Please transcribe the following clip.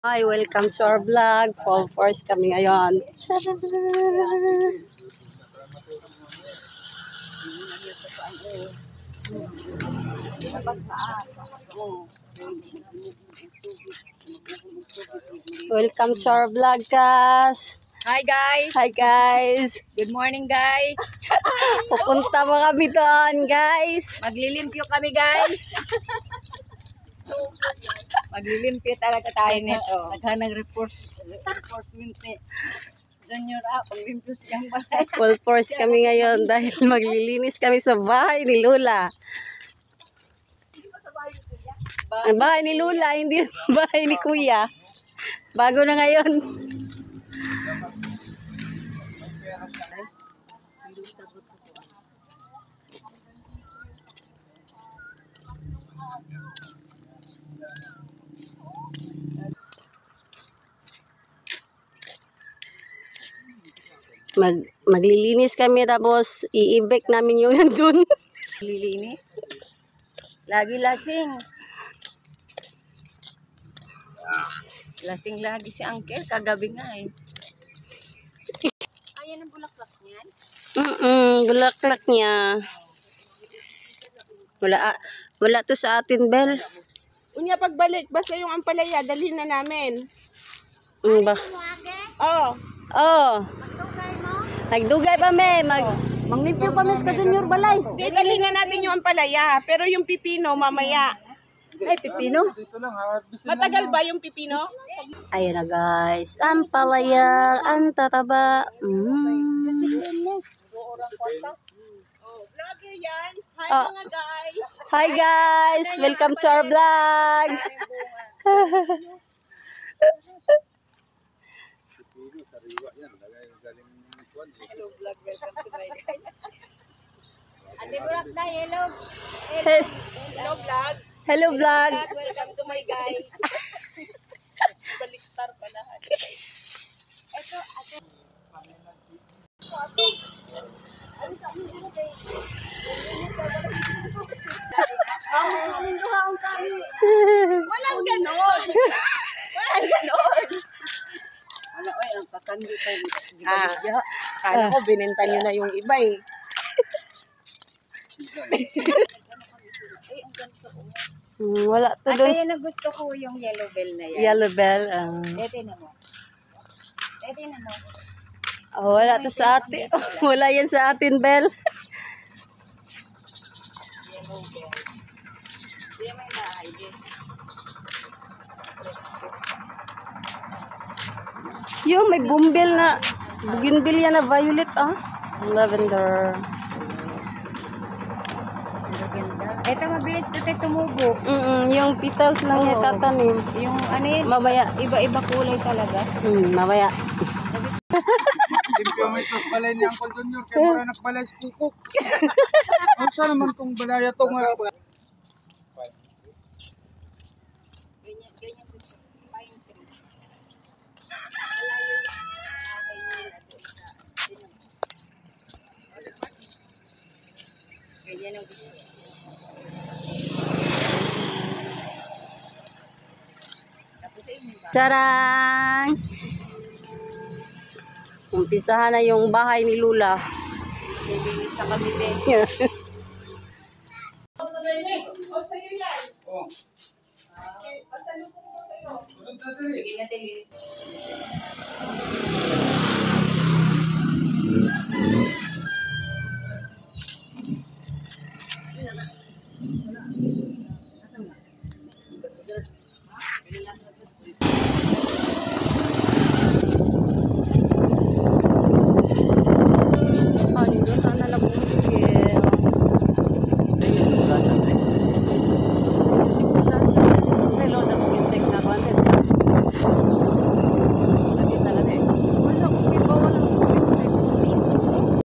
Hi, welcome to our vlog. Fall Force kami ngayon. Tcharam! Welcome to our vlog, guys. Hi guys! Hi, guys. Good morning guys! Pupunta mo kami doon, guys. Maglilimpyo kami guys! Maglilimpyo talaga tayo nito. Naghanang reinforcement ni Junior paglimpyo siyang balay. Full force kami ngayon dahil maglilinis kami sa bahay ni Lola. Ang bahay ni Lola, hindi bahay ni Kuya. Bago na ngayon. Maglilinis kami tapos i-bake namin yung nandun. Lilinis. Lagi lasing. Lasing lagi si Uncle. Kagabi nga eh. Ayan ang bulaklak niyan. Bulaklak niya. Wala to sa atin, Bel. Unya pagbalik, basta yung ampalaya, dalhin na namin. Ba? Oo. Oh. Nagdugay pa me. Manglimpyo pa mes ka Junior balay. Di, dalhin na natin yung ampalaya, pero yung pipino mamaya. Ay, pipino. Matagal ba yung pipino? Ayun na guys. Ang palaya, ang tataba. Vlogger yan. Hi Ah. mga guys. Hi guys! Welcome to our vlog! Ate Burak na, hello. Hello vlog. Hello vlog! Welcome to my guys. Baliktad pa lahat. Ito, ate. Walang ganon. Walang ganon. Wala, ay, ang kakandi pa yung Ah, kala ko binenta nyo na yung iba eh. Wala to Ate, doon. yan ang gusto ko yung yellow bell na yan. Yellow bell. Pwede na mo. Pwede na mo. Wala to sa atin. Wala yan sa atin, Bel. Yellow bell. Hindi may bahay din. Yung may bumbil na. Bougainvillea na violet, Lavender. Ito mabilis na tayo tumubo. Yung petals lang niya Oo. tatanim. Yung ano yun, Mamaya. iba-iba kulay talaga. Mamaya. Limpyo mo ito balay ni Uncle Junior. Kaya mura nagbalay sa kukuk. Ano sa naman itong balaya ito nga? Ganyan gusto. Pine tree. Malayo yung bahay nila doon sa ganyan ang gusto. Tapos sa inyo ba? Tcharan! Umpisahan na yung bahay ni Lula. Nilinis na kami din. O sa'yo yan. Oh. Pasalubong ko sa'yo. Tulad na dali. Sige na nilinis.